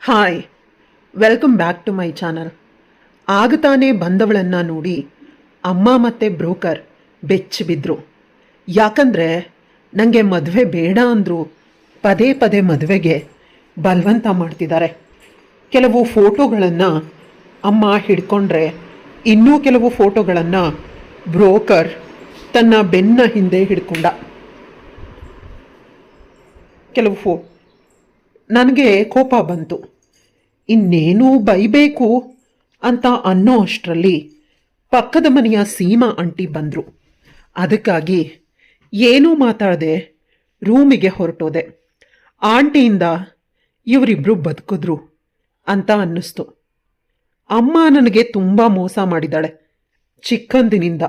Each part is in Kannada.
Hi, welcome back to my channel. ಆಗ ತಾನೇ ಬಂದವಳನ್ನು ನೋಡಿ ಅಮ್ಮ ಮತ್ತು ಬ್ರೋಕರ್ ಬೆಚ್ಚಿ ಬಿದ್ದರು. ಯಾಕಂದರೆ ನನಗೆ ಮದುವೆ ಬೇಡ ಅಂದರು ಪದೇ ಪದೇ ಮದುವೆಗೆ ಬಲವಂತ ಮಾಡ್ತಿದ್ದಾರೆ. ಕೆಲವು ಫೋಟೋಗಳನ್ನು ಅಮ್ಮ ಹಿಡ್ಕೊಂಡ್ರೆ ಇನ್ನೂ ಕೆಲವು ಫೋಟೋಗಳನ್ನು ಬ್ರೋಕರ್ ತನ್ನ ಬೆನ್ನ ಹಿಂದೆ ಹಿಡ್ಕೊಂಡ. ನನಗೆ ಕೋಪ ಬಂತು. ಇನ್ನೇನು ಬೈಬೇಕು ಅಂತ ಅನ್ನೋ ಅಷ್ಟರಲ್ಲಿ ಪಕ್ಕದ ಮನೆಯ ಸೀಮಾ ಆಂಟಿ ಬಂದರು. ಅದಕ್ಕಾಗಿ ಏನೂ ಮಾತಾಡದೆ ರೂಮಿಗೆ ಹೊರಟೋದೆ. ಆಂಟಿಯಿಂದ ಇವರಿಬ್ಬರು ಬದುಕಿದ್ರು ಅಂತ ಅನ್ನಿಸ್ತು. ಅಮ್ಮ ನನಗೆ ತುಂಬ ಮೋಸ ಮಾಡಿದ್ದಾಳೆ. ಚಿಕ್ಕಂದಿನಿಂದ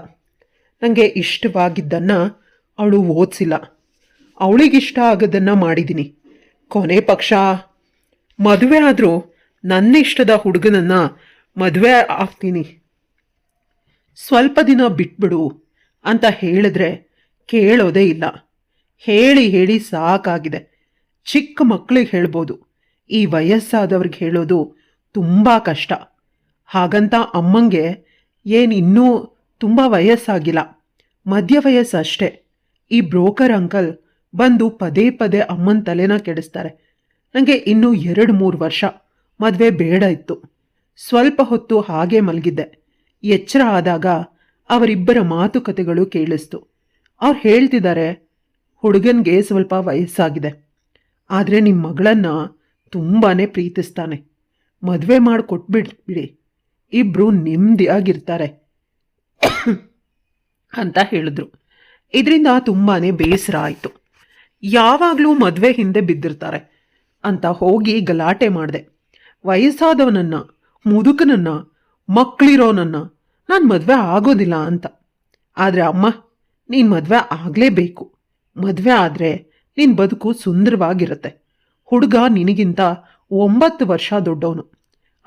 ನನಗೆ ಇಷ್ಟವಾಗಿದ್ದನ್ನು ಅವಳು ಓದಿಸಿಲ್ಲ. ಅವಳಿಗಿಷ್ಟ ಆಗೋದನ್ನು ಮಾಡಿದ್ದೀನಿ. ಕೊನೆ ಪಕ್ಷ ಮದುವೆ ಆದರೂ ನನ್ನ ಇಷ್ಟದ ಹುಡುಗನನ್ನು ಮದುವೆ ಆಗ್ತೀನಿ, ಸ್ವಲ್ಪ ದಿನ ಬಿಟ್ಬಿಡು ಅಂತ ಹೇಳಿದ್ರೆ ಕೇಳೋದೇ ಇಲ್ಲ. ಹೇಳಿ ಹೇಳಿ ಸಾಕಾಗಿದೆ. ಚಿಕ್ಕ ಮಕ್ಕಳಿಗೆ ಹೇಳ್ಬೋದು, ಈ ವಯಸ್ಸಾದವ್ರಿಗೆ ಹೇಳೋದು ತುಂಬ ಕಷ್ಟ. ಹಾಗಂತ ಅಮ್ಮಂಗೆ ಇನ್ನೂ ತುಂಬ ವಯಸ್ಸಾಗಿಲ್ಲ, ಮಧ್ಯ ವಯಸ್ಸಷ್ಟೇ. ಈ ಬ್ರೋಕರ್ ಅಂಕಲ್ ಬಂದು ಪದೇ ಪದೇ ಅಮ್ಮನ ತಲೆನ ಕೆಡಿಸ್ತಾರೆ. ನನಗೆ ಇನ್ನೂ 2-3 ವರ್ಷ ಮದುವೆ ಬೇಡ ಇತ್ತು. ಸ್ವಲ್ಪ ಹೊತ್ತು ಹಾಗೆ ಮಲಗಿದ್ದೆ. ಎಚ್ಚರ ಆದಾಗ ಅವರಿಬ್ಬರ ಮಾತುಕತೆಗಳು ಕೇಳಿಸ್ತು. ಅವ್ರು ಹೇಳ್ತಿದ್ದಾರೆ, ಹುಡುಗನಿಗೆ ಸ್ವಲ್ಪ ವಯಸ್ಸಾಗಿದೆ, ಆದರೆ ನಿಮ್ಮ ಮಗಳನ್ನು ತುಂಬಾ ಪ್ರೀತಿಸ್ತಾನೆ, ಮದುವೆ ಮಾಡಿಕೊಟ್ಬಿಡಿ, ಇಬ್ಬರು ನೆಮ್ಮದಿಯಾಗಿರ್ತಾರೆ ಅಂತ ಹೇಳಿದ್ರು. ಇದರಿಂದ ತುಂಬಾ ಬೇಸರ ಆಯಿತು. ಯಾವಾಗಲೂ ಮದುವೆ ಹಿಂದೆ ಬಿದ್ದಿರ್ತಾರೆ ಅಂತ ಹೋಗಿ ಗಲಾಟೆ ಮಾಡಿದೆ. ವಯಸ್ಸಾದವನನ್ನು, ಮುದುಕನನ್ನು, ಮಕ್ಕಳಿರೋನನ್ನು ನಾನು ಮದುವೆ ಆಗೋದಿಲ್ಲ ಅಂತ. ಆದರೆ ಅಮ್ಮ, ನೀನು ಮದುವೆ ಆಗಲೇಬೇಕು. ಮದುವೆ ಆದರೆ ನಿನ್ನ ಬದುಕು ಸುಂದರವಾಗಿರುತ್ತೆ. ಹುಡುಗ ನಿನಗಿಂತ 9 ವರ್ಷ ದೊಡ್ಡವನು,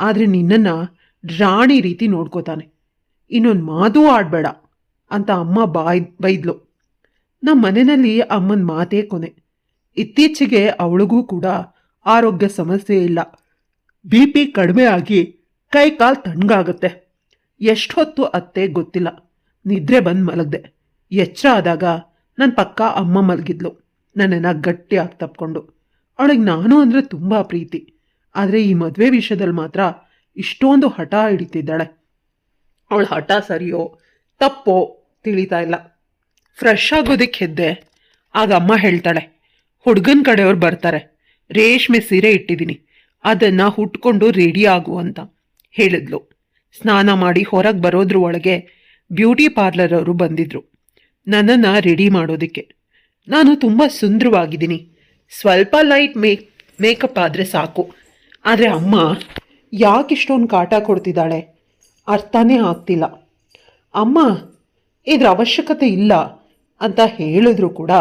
ಆದರೆ ನಿನ್ನನ್ನು ರಾಣಿ ರೀತಿ ನೋಡ್ಕೋತಾನೆ. ಇನ್ನೊಂದು ಮಾತೂ ಆಡಬೇಡ ಅಂತ ಅಮ್ಮ ಬೈದ್ಲು. ನಮ್ಮ ಮನೆಯಲ್ಲಿ ಅಮ್ಮನ ಮಾತೇ ಕೊನೆ. ಇತ್ತೀಚೆಗೆ ಅವಳಿಗೂ ಕೂಡ ಆರೋಗ್ಯ ಸಮಸ್ಯೆ ಇಲ್ಲ. BP ಕಡಿಮೆ ಆಗಿ ಕೈ ಕಾಲು ತಣ್ಣಗಾಗುತ್ತೆ. ಎಷ್ಟೊತ್ತು ಅತ್ತೆ ಗೊತ್ತಿಲ್ಲ. ನಿದ್ರೆ ಬಂದು ಮಲಗಿದೆ. ಎಚ್ಚರ ಆದಾಗ ನನ್ನ ಪಕ್ಕ ಅಮ್ಮ ಮಲಗಿದ್ಲು, ನನ್ನನ್ನು ಗಟ್ಟಿಯಾಗಿ ತಪ್ಕೊಂಡು. ಅವಳಿಗೆ ನಾನು ಅಂದರೆ ತುಂಬ ಪ್ರೀತಿ. ಆದರೆ ಈ ಮದುವೆ ವಿಷಯದಲ್ಲಿ ಮಾತ್ರ ಇಷ್ಟೊಂದು ಹಠ ಹಿಡಿತಿದ್ದಾಳೆ. ಅವಳ ಹಠ ಸರಿಯೋ ತಪ್ಪೋ ತಿಳಿತಾ ಇಲ್ಲ. ಫ್ರೆಶ್ ಆಗೋದಕ್ಕೆ ಹೆದ್ದೆ. ಆಗ ಅಮ್ಮ ಹೇಳ್ತಾಳೆ, ಹುಡುಗನ ಕಡೆಯವ್ರು ಬರ್ತಾರೆ, ರೇಷ್ಮೆ ಸೀರೆ ಇಟ್ಟಿದ್ದೀನಿ, ಅದನ್ನು ಉಟ್ಕೊಂಡು ರೆಡಿ ಆಗು ಅಂತ ಹೇಳಿದ್ಲು. ಸ್ನಾನ ಮಾಡಿ ಹೊರಗೆ ಬರೋದ್ರ ಒಳಗೆ ಬ್ಯೂಟಿ ಪಾರ್ಲರ್ ಅವರು ಬಂದಿದ್ರು ನನ್ನನ್ನು ರೆಡಿ ಮಾಡೋದಕ್ಕೆ. ನಾನು ತುಂಬ ಸುಂದರವಾಗಿದ್ದೀನಿ, ಸ್ವಲ್ಪ ಲೈಟ್ ಮೇಕಪ್ ಆದರೆ ಸಾಕು. ಆದರೆ ಅಮ್ಮ ಯಾಕಿಷ್ಟೊಂದು ಕಾಟ ಕೊಡ್ತಿದ್ದಾಳೆ ಅರ್ಥನೇ ಆಗ್ತಿಲ್ಲ. ಅಮ್ಮ, ಇದ್ರ ಅವಶ್ಯಕತೆ ಇಲ್ಲ ಅಂತ ಹೇಳಿದ್ರು ಕೂಡ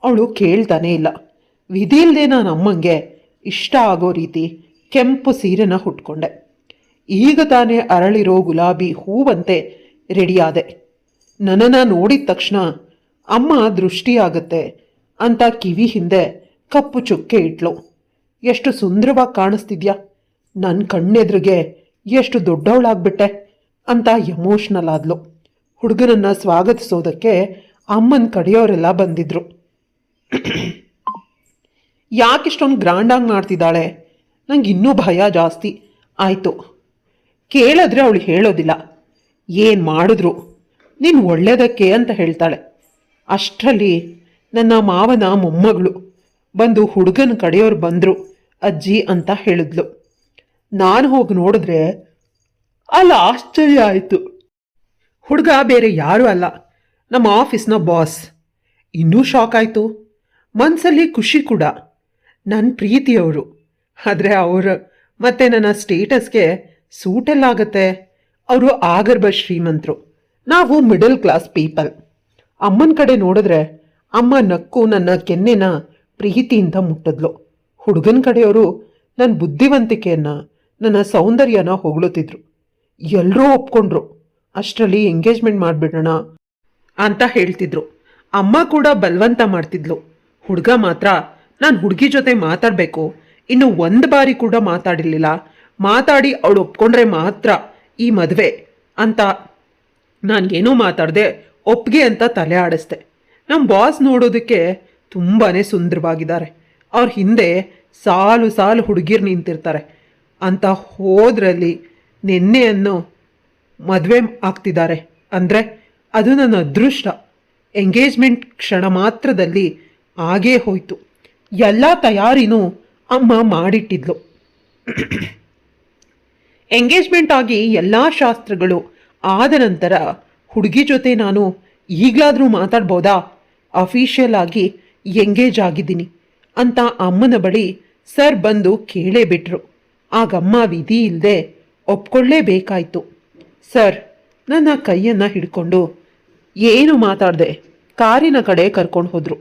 ಅವಳು ಕೇಳ್ತಾನೇ ಇಲ್ಲ. ವಿಧಿ ಇಲ್ಲದೆ ನಾನು ಅಮ್ಮಂಗೆ ಇಷ್ಟ ಆಗೋ ರೀತಿ ಕೆಂಪು ಸೀರೆನ ಉಟ್ಕೊಂಡೆ. ಈಗ ತಾನೇ ಅರಳಿರೋ ಗುಲಾಬಿ ಹೂವಂತೆ ರೆಡಿಯಾದೆ. ನನ್ನನ್ನು ನೋಡಿದ ತಕ್ಷಣ ಅಮ್ಮ ದೃಷ್ಟಿಯಾಗತ್ತೆ ಅಂತ ಕಿವಿ ಹಿಂದೆ ಕಪ್ಪು ಚುಕ್ಕೆ ಇಟ್ಲು. ಎಷ್ಟು ಸುಂದರವಾಗಿ ಕಾಣಿಸ್ತಿದ್ಯಾ, ನನ್ನ ಕಣ್ಣೆದ್ರಿಗೆ ಎಷ್ಟು ದೊಡ್ಡವಳಾಗ್ಬಿಟ್ಟೆ ಅಂತ ಎಮೋಷ್ನಲ್ ಆದ್ಲು. ಹುಡುಗನನ್ನು ಸ್ವಾಗತಿಸೋದಕ್ಕೆ ಅಮ್ಮನ ಕಡೆಯವರೆಲ್ಲ ಬಂದಿದ್ರು. ಯಾಕಿಷ್ಟೊಂದು ಗ್ರ್ಯಾಂಡಾಗಿ ಮಾಡ್ತಿದ್ದಾಳೆ? ನಂಗೆ ಇನ್ನೂ ಭಯ ಜಾಸ್ತಿ ಆಯಿತು. ಕೇಳಿದ್ರೆ ಅವಳು ಹೇಳೋದಿಲ್ಲ. ಏನು ಮಾಡಿದ್ರು ನೀನು ಒಳ್ಳೆಯದಕ್ಕೆ ಅಂತ ಹೇಳ್ತಾಳೆ. ಅಷ್ಟರಲ್ಲಿ ನನ್ನ ಮಾವನ ಮೊಮ್ಮಗಳು ಬಂದು ಹುಡುಗನ ಕಡೆಯವ್ರು ಬಂದರು ಅಜ್ಜಿ ಅಂತ ಹೇಳಿದ್ಲು. ನಾನು ಹೋಗಿ ನೋಡಿದ್ರೆ ಅಲ್ಲಿ ಆಶ್ಚರ್ಯ ಆಯಿತು. ಹುಡುಗ ಬೇರೆ ಯಾರೂ ಅಲ್ಲ, ನಮ್ಮ ಆಫೀಸ್ನ ಬಾಸ್. ಇನ್ನೂ ಶಾಕ್ ಆಯಿತು. ಮನಸ್ಸಲ್ಲಿ ಖುಷಿ ಕೂಡ. ನನ್ನ ಪ್ರೀತಿಯವರು. ಆದರೆ ಅವರು ಮತ್ತು ನನ್ನ ಸ್ಟೇಟಸ್ಗೆ ಸೂಟೆಲ್ಲಾಗತ್ತೆ. ಅವರು ಆಗರ್ಭ ಶ್ರೀಮಂತರು, ನಾವು ಮಿಡಲ್ ಕ್ಲಾಸ್ ಪೀಪಲ್. ಅಮ್ಮನ ಕಡೆ ನೋಡಿದ್ರೆ ಅಮ್ಮ ನಕ್ಕು ನನ್ನ ಕೆನ್ನೆನ ಪ್ರೀತಿಯಿಂದ ಮುಟ್ಟಿದ್ಲು. ಹುಡುಗನ ಕಡೆಯವರು ನನ್ನ ಬುದ್ಧಿವಂತಿಕೆಯನ್ನು, ನನ್ನ ಸೌಂದರ್ಯನ ಹೊಗಳುತ್ತಿದ್ರು. ಎಲ್ಲರೂ ಒಪ್ಕೊಂಡ್ರು. ಅಷ್ಟರಲ್ಲಿ ಎಂಗೇಜ್ಮೆಂಟ್ ಮಾಡಿಬಿಡೋಣ ಅಂತ ಹೇಳ್ತಿದ್ರು. ಅಮ್ಮ ಕೂಡ ಬಲವಂತ ಮಾಡ್ತಿದ್ಲು. ಹುಡುಗ ಮಾತ್ರ ನಾನು ಹುಡುಗಿ ಜೊತೆ ಮಾತಾಡಬೇಕು, ಇನ್ನು ಒಂದು ಬಾರಿ ಕೂಡ ಮಾತಾಡಿರಲಿಲ್ಲ. ಮಾತಾಡಿ ಅವಳು ಒಪ್ಕೊಂಡ್ರೆ ಮಾತ್ರ ಈ ಮದುವೆ ಅಂತ ನಾನೇನೂ ಮಾತಾಡದೆ ಒಪ್ಪಿಗೆ ಅಂತ ತಲೆ ಆಡಿಸ್ದೆ. ನಮ್ಮ ಬಾಸ್ ನೋಡೋದಕ್ಕೆ ತುಂಬಾ ಸುಂದರವಾಗಿದ್ದಾರೆ. ಅವ್ರ ಹಿಂದೆ ಸಾಲು ಸಾಲು ಹುಡುಗಿರು ನಿಂತಿರ್ತಾರೆ. ಅಂತ ಹೋದ್ರಲ್ಲಿ ನಿನ್ನೆಯನ್ನು ಮದುವೆ ಆಗ್ತಿದ್ದಾರೆ ಅಂದರೆ ಅದು ನನ್ನ ಅದೃಷ್ಟ. ಎಂಗೇಜ್ಮೆಂಟ್ ಕ್ಷಣ ಮಾತ್ರದಲ್ಲಿ ಆಗೇ ಹೋಯಿತು. ಎಲ್ಲ ತಯಾರಿನೂ ಅಮ್ಮ ಮಾಡಿಟ್ಟಿದ್ಲು. ಎಂಗೇಜ್ಮೆಂಟ್ ಆಗಿ ಎಲ್ಲ ಶಾಸ್ತ್ರಗಳು ಆದ ನಂತರ ಹುಡುಗಿ ಜೊತೆ ನಾನು ಈಗಲಾದರೂ ಮಾತಾಡ್ಬೋದಾ, ಅಫಿಷಿಯಲ್ ಆಗಿ ಎಂಗೇಜ್ ಆಗಿದ್ದೀನಿ ಅಂತ ಅಮ್ಮನ ಬಳಿ ಸರ್ ಬಂದು ಕೇಳೇ ಬಿಟ್ರು. ಆಗಮ್ಮ ವಿಧಿ ಇಲ್ಲದೆ ಒಪ್ಕೊಳ್ಳೇಬೇಕಾಯ್ತು. ಸರ್ ನನ್ನ ಕೈಯನ್ನು ಹಿಡ್ಕೊಂಡು ಏನು ಮಾತಾಡದೆ ಕಾರಿನ ಕಡೆ ಕರ್ಕೊಂಡು ಹೋದರು.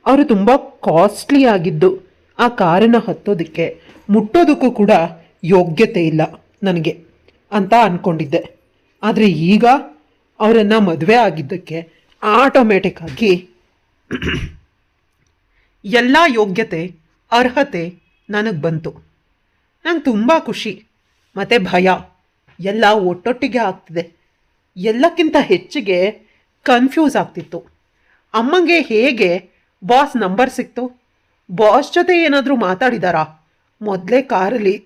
ಅವರು ತುಂಬ ಕಾಸ್ಟ್ಲಿ ಆಗಿದ್ದು ಆ ಕಾರನ್ನು ಹತ್ತೋದಕ್ಕೆ ಮುಟ್ಟೋದಕ್ಕೂ ಕೂಡ ಯೋಗ್ಯತೆ ಇಲ್ಲ ನನಗೆ ಅಂತ ಅಂದ್ಕೊಂಡಿದ್ದೆ. ಆದರೆ ಈಗ ಅವರನ್ನು ಮದುವೆ ಆಗಿದ್ದಕ್ಕೆ ಆಟೋಮೆಟಿಕ್ ಆಗಿ ಎಲ್ಲ ಯೋಗ್ಯತೆ ಅರ್ಹತೆ ನನಗೆ ಬಂತು. ನಂಗೆ ತುಂಬ ಖುಷಿ ಮತ್ತು ಭಯ ಎಲ್ಲ ಒಟ್ಟೊಟ್ಟಿಗೆ ಆಗ್ತಿದೆ. ಎಲ್ಲಕ್ಕಿಂತ ಹೆಚ್ಚಿಗೆ ಕನ್ಫ್ಯೂಸ್ ಆಗ್ತಿತ್ತು. ಅಮ್ಮಂಗೆ ಹೇಗೆ ಬಾಸ್ ನಂಬರ್ ಸಿಕ್ತು? ಬಾಸ್ ಜೊತೆ ಏನಾದರೂ ಮಾತಾಡಿದಾರಾ? ಮೊದಲೇ ಕಾರಲ್ಲಿ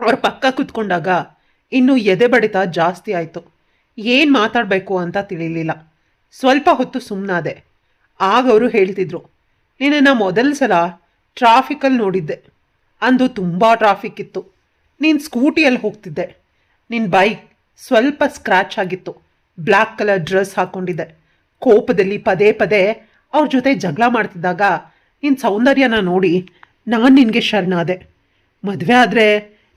ಅವ್ರ ಪಕ್ಕ ಕೂತ್ಕೊಂಡಾಗ ಇನ್ನೂ ಎದೆ ಬಡಿತ ಜಾಸ್ತಿ ಆಯಿತು. ಏನು ಮಾತಾಡಬೇಕು ಅಂತ ತಿಳಿಲಿಲ್ಲ. ಸ್ವಲ್ಪ ಹೊತ್ತು ಸುಮ್ಮನಾದೆ. ಆಗ ಅವರು ಹೇಳ್ತಿದ್ರು, ನಿನ್ನನ್ನು ಮೊದಲ ಸಲ ಟ್ರಾಫಿಕಲ್ಲಿ ನೋಡಿದ್ದೆ. ಅಂದು ತುಂಬ ಟ್ರಾಫಿಕ್ ಇತ್ತು. ನೀನು ಸ್ಕೂಟಿಯಲ್ಲಿ ಹೋಗ್ತಿದ್ದೆ. ನಿನ್ನ ಬೈಕ್ ಸ್ವಲ್ಪ ಸ್ಕ್ರ್ಯಾಚ್ ಆಗಿತ್ತು. ಬ್ಲ್ಯಾಕ್ ಕಲರ್ ಡ್ರೆಸ್ ಹಾಕ್ಕೊಂಡಿದ್ದೆ. ಕೋಪದಲ್ಲಿ ಪದೇ ಪದೇ ಅವ್ರ ಜೊತೆ ಜಗಳ ಮಾಡ್ತಿದ್ದಾಗ ನಿನ್ನ ಸೌಂದರ್ಯನ ನೋಡಿ ನಾನು ನಿನಗೆ ಶರಣಾದೆ. ಮದುವೆ ಆದರೆ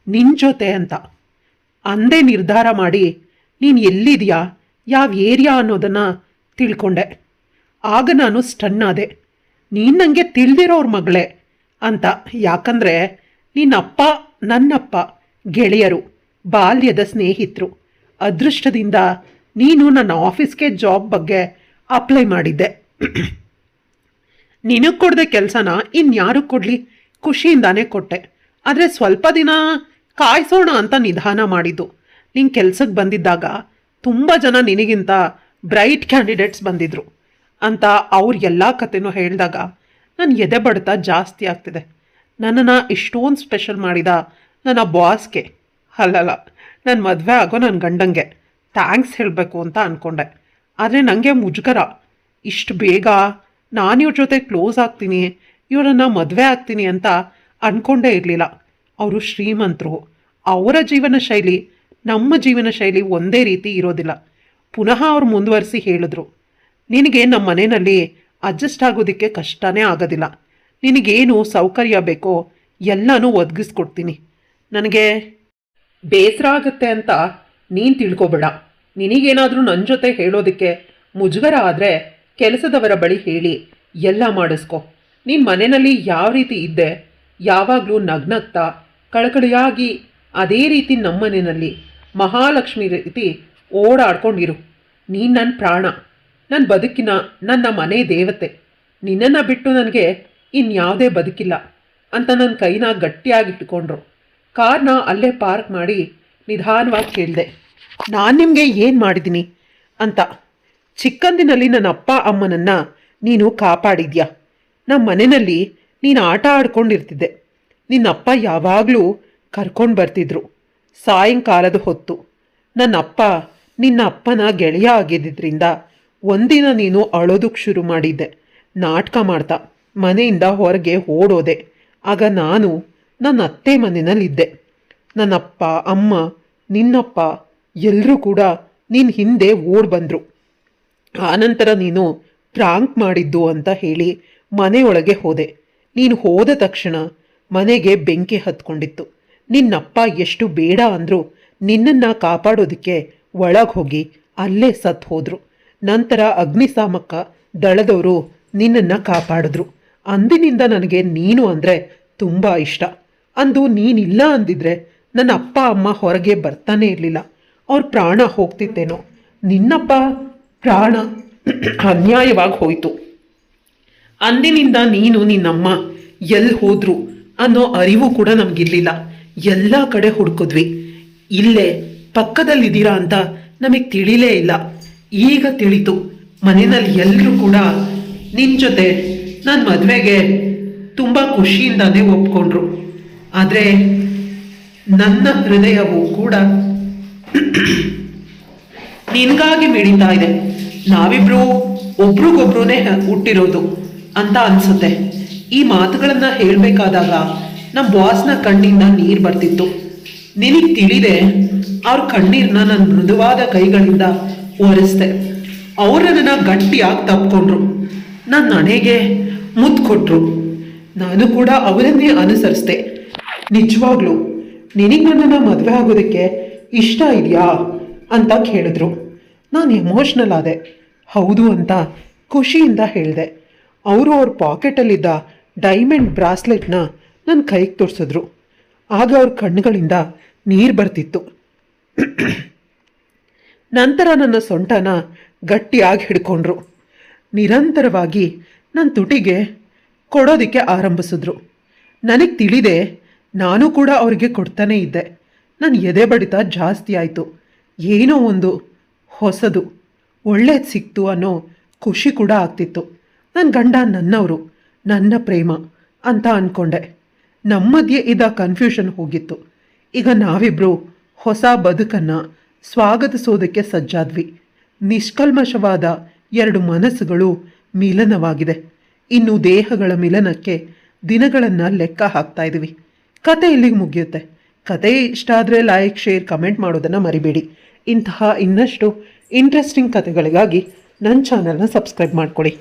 ನಿನ್ನ ಜೊತೆ ಅಂತ ಅಂದೇ ನಿರ್ಧಾರ ಮಾಡಿ ನೀನು ಎಲ್ಲಿದೆಯಾ, ಯಾವ ಏರಿಯಾ ಅನ್ನೋದನ್ನು ತಿಳ್ಕೊಂಡೆ. ಆಗ ನಾನು ಸ್ಟನ್ ಆದೆ. ನೀನು ನನಗೆ ತಿಳಿದಿರೋರ ಮಗಳೇ ಅಂತ. ಯಾಕಂದರೆ ನಿನ್ನಪ್ಪ ನನ್ನಪ್ಪ ಗೆಳೆಯರು, ಬಾಲ್ಯದ ಸ್ನೇಹಿತರು. ಅದೃಷ್ಟದಿಂದ ನೀನು ನನ್ನ ಆಫೀಸ್ಗೆ ಜಾಬ್ ಬಗ್ಗೆ ಅಪ್ಲೈ ಮಾಡಿದ್ದೆ. ನಿನಗೆ ಕೊಡದೆ ಕೆಲಸನ ಇನ್ಯಾರು ಕೊಡಲಿ, ಖುಷಿಯಿಂದಾನೇ ಕೊಟ್ಟೆ. ಆದರೆ ಸ್ವಲ್ಪ ದಿನ ಕಾಯಿಸೋಣ ಅಂತ ನಿಧಾನ ಮಾಡಿದ್ದು. ನಿನ್ನ ಕೆಲಸಕ್ಕೆ ಬಂದಿದ್ದಾಗ ತುಂಬ ಜನ ನಿನಗಿಂತ ಬ್ರೈಟ್ ಕ್ಯಾಂಡಿಡೇಟ್ಸ್ ಬಂದಿದ್ರು ಅಂತ ಅವ್ರ ಎಲ್ಲ ಕಥೆನೂ ಹೇಳಿದಾಗ ನನ್ನ ಎದೆ ಬಡಿತ ಜಾಸ್ತಿ ಆಗ್ತಿದೆ. ನನ್ನನ್ನು ಇಷ್ಟೊಂದು ಸ್ಪೆಷಲ್ ಮಾಡಿದ ನನ್ನ ಬಾಸ್ಗೆ ಅಲ್ಲಲ್ಲ, ನನ್ನ ಮದುವೆ ಆಗೋ ನನ್ನ ಗಂಡಂಗೆ ಥ್ಯಾಂಕ್ಸ್ ಹೇಳಬೇಕು ಅಂತ ಅಂದ್ಕೊಂಡೆ. ಆದರೆ ನನಗೆ ಮುಜುಗರ. ಇಷ್ಟು ಬೇಗ ನಾನು ಇವ್ರ ಜೊತೆ ಕ್ಲೋಸ್ ಆಗ್ತೀನಿ, ಇವರನ್ನು ಮದುವೆ ಆಗ್ತೀನಿ ಅಂತ ಅಂದ್ಕೊಂಡೇ ಇರಲಿಲ್ಲ. ಅವರು ಶ್ರೀಮಂತರು. ಅವರ ಜೀವನ ಶೈಲಿ ನಮ್ಮ ಜೀವನ ಶೈಲಿ ಒಂದೇ ರೀತಿ ಇರೋದಿಲ್ಲ. ಪುನಃ ಅವ್ರು ಮುಂದುವರಿಸಿ ಹೇಳಿದ್ರು, ನಿನಗೆ ನಮ್ಮ ಮನೆಯಲ್ಲಿ ಅಡ್ಜಸ್ಟ್ ಆಗೋದಕ್ಕೆ ಕಷ್ಟನೇ ಆಗೋದಿಲ್ಲ. ನಿನಗೇನು ಸೌಕರ್ಯ ಬೇಕೋ ಎಲ್ಲನೂ ಒದಗಿಸ್ಕೊಡ್ತೀನಿ. ನನಗೆ ಬೇಸರ ಆಗುತ್ತೆ ಅಂತ ನೀನು ತಿಳ್ಕೊಬೇಡ. ನಿನಗೇನಾದರೂ ನನ್ನ ಜೊತೆ ಹೇಳೋದಕ್ಕೆ ಮುಜುಗರ ಆದರೆ ಕೆಲಸದವರ ಬಳಿ ಹೇಳಿ ಎಲ್ಲ ಮಾಡಿಸ್ಕೊ. ನೀನು ಮನೆಯಲ್ಲಿ ಯಾವ ರೀತಿ ಇದ್ದೆ, ಯಾವಾಗಲೂ ನಗ್ನಗ್ತಾ ಕಳಕಳಿಯಾಗಿ ಅದೇ ರೀತಿ ನಮ್ಮ ಮನೆಯಲ್ಲಿ ಮಹಾಲಕ್ಷ್ಮಿ ರೀತಿ ಓಡಾಡ್ಕೊಂಡಿರು. ನೀನು ನನ್ನ ಪ್ರಾಣ, ನನ್ನ ಬದುಕಿನ ನನ್ನ ಮನೆ ದೇವತೆ. ನಿನ್ನನ್ನು ಬಿಟ್ಟು ನನಗೆ ಇನ್ಯಾವುದೇ ಬದುಕಿಲ್ಲ ಅಂತ ನನ್ನ ಕೈನ ಗಟ್ಟಿಯಾಗಿ ಇಟ್ಕೊಂಡ್ರು. ಕಾರ್ನ ಅಲ್ಲೇ ಪಾರ್ಕ್ ಮಾಡಿ ನಿಧಾನವಾಗಿ ಕೇಳಿದೆ, ನಾನು ನಿಮಗೆ ಏನು ಮಾಡಿದ್ದೀನಿ ಅಂತ. ಚಿಕ್ಕಂದಿನಲ್ಲಿ ನನ್ನ ಅಪ್ಪ ಅಮ್ಮನನ್ನು ನೀನು ಕಾಪಾಡಿದ್ಯಾ. ನಮ್ಮ ಮನೆಯಲ್ಲಿ ನೀನು ಆಟ ಆಡ್ಕೊಂಡಿರ್ತಿದ್ದೆ. ನಿನ್ನಪ್ಪ ಯಾವಾಗಲೂ ಕರ್ಕೊಂಡು ಬರ್ತಿದ್ರು. ಸಾಯಂಕಾಲದ ಹೊತ್ತು ನನ್ನಪ್ಪ ನಿನ್ನ ಅಪ್ಪನ ಗೆಳೆಯ ಆಗಿದ್ದರಿಂದ ಒಂದಿನ ನೀನು ಅಳೋದಕ್ಕೆ ಶುರು ಮಾಡಿದ್ದೆ. ನಾಟಕ ಮಾಡ್ತಾ ಮನೆಯಿಂದ ಹೊರಗೆ ಓಡೋದೆ. ಆಗ ನಾನು ನನ್ನ ಅತ್ತೆ ಮನೆಯಲ್ಲಿದ್ದೆ. ನನ್ನಪ್ಪ ಅಮ್ಮ ನಿನ್ನಪ್ಪ ಎಲ್ಲರೂ ಕೂಡ ನಿನ್ನ ಹಿಂದೆ ಓಡ್ ಬಂದರು. ಆನಂತರ ನೀನು ಪ್ರಾಂಕ್ ಮಾಡಿದ್ದು ಅಂತ ಹೇಳಿ ಮನೆಯೊಳಗೆ ಹೋದೆ. ನೀನು ಹೋದ ತಕ್ಷಣ ಮನೆಗೆ ಬೆಂಕಿ ಹತ್ಕೊಂಡಿತ್ತು. ನಿನ್ನಪ್ಪ ಎಷ್ಟು ಬೇಡ ಅಂದರೂ ನಿನ್ನನ್ನು ಕಾಪಾಡೋದಕ್ಕೆ ಒಳಗೆ ಹೋಗಿ ಅಲ್ಲೇ ಸತ್ತು ಹೋದರು. ನಂತರ ಅಗ್ನಿಶಾಮಕ ದಳದವರು ನಿನ್ನನ್ನು ಕಾಪಾಡಿದ್ರು. ಅಂದಿನಿಂದ ನನಗೆ ನೀನು ಅಂದರೆ ತುಂಬ ಇಷ್ಟ. ಅಂದು ನೀನಿಲ್ಲ ಅಂದಿದ್ರೆ ನನ್ನ ಅಪ್ಪ ಅಮ್ಮ ಹೊರಗೆ ಬರ್ತಾನೆ ಇರಲಿಲ್ಲ. ಅವ್ರ ಪ್ರಾಣ ಹೋಗ್ತಿತ್ತೇನೋ. ನಿನ್ನಪ್ಪ ಪ್ರಾಣ ಅನ್ಯಾಯವಾಗಿ ಹೋಯಿತು. ಅಂದಿನಿಂದ ನೀನು ನಿನ್ನಮ್ಮ ಎಲ್ಲಿ ಹೋದ್ರು ಅನ್ನೋ ಅರಿವು ಕೂಡ ನಮಗಿರ್ಲಿಲ್ಲ. ಎಲ್ಲ ಕಡೆ ಹುಡುಕಿದ್ವಿ, ಇಲ್ಲೇ ಪಕ್ಕದಲ್ಲಿದ್ದೀರಾ ಅಂತ ನಮಗೆ ತಿಳಿಲೇ ಇಲ್ಲ. ಈಗ ತಿಳಿತು. ಮನೆಯಲ್ಲಿ ಎಲ್ಲರೂ ಕೂಡ ನಿನ್ನ ಜೊತೆ ನನ್ನ ಮದುವೆಗೆ ತುಂಬ ಖುಷಿಯಿಂದಾನೇ ಒಪ್ಕೊಂಡ್ರು. ಆದರೆ ನನ್ನ ಹೃದಯವು ಕೂಡ ನಿನ್ಗಾಗಿ ಮಿಡಿತಾ ಇದೆ. ನಾವಿಬ್ರು ಒಬ್ರಿಗೊಬ್ರೇ ಹುಟ್ಟಿರೋದು ಅಂತ ಅನ್ಸುತ್ತೆ. ಈ ಮಾತುಗಳನ್ನ ಹೇಳಬೇಕಾದಾಗ ನಮ್ಮ ಬಾಸ್ನ ಕಣ್ಣಿಂದ ನೀರು ಬರ್ತಿತ್ತು. ನಿನಗೆ ತಿಳಿದೆ ಅವ್ರ ಕಣ್ಣೀರನ್ನ ನನ್ನ ಮೃದುವಾದ ಕೈಗಳಿಂದ ಒರೆಸ್ದೆ. ಅವರನ್ನ ಗಟ್ಟಿಯಾಗಿ ತಪ್ಕೊಂಡ್ರು, ನನ್ನ ನನಗೆ ಮುತ್ತು ಕೊಟ್ರು. ನಾನು ಕೂಡ ಅವರನ್ನೇ ಅನುಸರಿಸ್ದೆ. ನಿಜವಾಗ್ಲೂ ನಿನಗೆ ನನ್ನನ್ನು ಮದುವೆ ಆಗೋದಕ್ಕೆ ಇಷ್ಟ ಇದೆಯಾ ಅಂತ ಕೇಳಿದ್ರು. ನಾನು ಎಮೋಷ್ನಲ್ ಆದೆ. ಹೌದು ಅಂತ ಖುಷಿಯಿಂದ ಹೇಳಿದೆ. ಅವರು ಅವ್ರ ಪಾಕೆಟಲ್ಲಿದ್ದ ಡೈಮಂಡ್ ಬ್ರಾಸ್ಲೆಟ್ನ ನನ್ನ ಕೈಗೆ ತೋರಿಸಿದ್ರು. ಆಗ ಅವ್ರ ಕಣ್ಣುಗಳಿಂದ ನೀರು ಬರ್ತಿತ್ತು. ನಂತರ ನನ್ನ ಸೊಂಟನ ಗಟ್ಟಿಯಾಗಿ ಹಿಡ್ಕೊಂಡ್ರು. ನಿರಂತರವಾಗಿ ನನ್ನ ತುಟಿಗೆ ಕೊಡೋದಕ್ಕೆ ಆರಂಭಿಸಿದ್ರು. ನನಗೆ ತಿಳಿದೆ ನಾನು ಕೂಡ ಅವರಿಗೆ ಕೊಡ್ತಾನೇ ಇದ್ದೆ. ನನ್ನ ಎದೆ ಬಡಿತ ಜಾಸ್ತಿ ಆಯಿತು. ಏನೋ ಒಂದು ಹೊಸದು ಒಳ್ಳೇದು ಸಿಕ್ತು ಅನ್ನೋ ಖುಷಿ ಕೂಡ ಆಗ್ತಿತ್ತು. ನನ್ನ ಗಂಡ ನನ್ನವರು, ನನ್ನ ಪ್ರೇಮ ಅಂತ ಅಂದ್ಕೊಂಡೆ. ನಮ್ಮ ಮಧ್ಯೆ ಇದ್ದ ಕನ್ಫ್ಯೂಷನ್ ಹೋಗಿತ್ತು. ಈಗ ನಾವಿಬ್ಬರು ಹೊಸ ಬದುಕನ್ನು ಸ್ವಾಗತಿಸೋದಕ್ಕೆ ಸಜ್ಜಾದ್ವಿ. ನಿಷ್ಕಲ್ಮಶವಾದ ಎರಡು ಮನಸ್ಸುಗಳು ಮಿಲನವಾಗಿದೆ. ಇನ್ನು ದೇಹಗಳ ಮಿಲನಕ್ಕೆ ದಿನಗಳನ್ನು ಲೆಕ್ಕ ಹಾಕ್ತಾ ಇದ್ದೀವಿ. ಕತೆ ಇಲ್ಲಿಗೆ ಮುಗಿಯುತ್ತೆ. ಕತೆ ಇಷ್ಟ ಆದರೆ ಲೈಕ್, ಶೇರ್, ಕಮೆಂಟ್ ಮಾಡೋದನ್ನು ಮರಿಬೇಡಿ. ಇಂತಹ ಇನ್ನಷ್ಟು ಇಂಟ್ರೆಸ್ಟಿಂಗ್ ಕತೆಗಳಿಗಾಗಿ ನನ್ನ ಚಾನಲ್ನ ಸಬ್ಸ್ಕ್ರೈಬ್ ಮಾಡ್ಕೊಳ್ಳಿ.